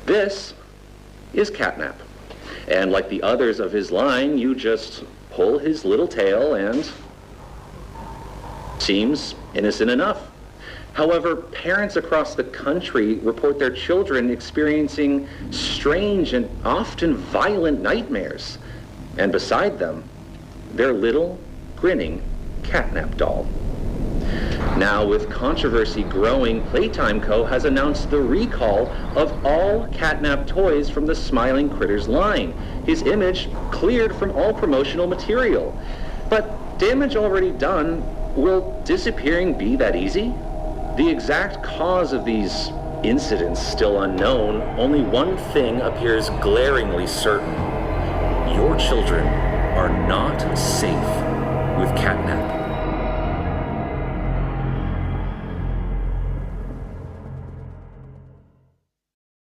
This is Catnap. And like the others of his line, you just pull his little tail and seems innocent enough. However, parents across the country report their children experiencing strange and often violent nightmares. And beside them, their little, grinning Catnap doll. Now, with controversy growing, Playtime Co. has announced the recall of all Catnap toys from the Smiling Critters line. His image cleared from all promotional material. But damage already done, will disappearing be that easy? The exact cause of these incidents still unknown. Only one thing appears glaringly certain. Your children are not safe with Catnap.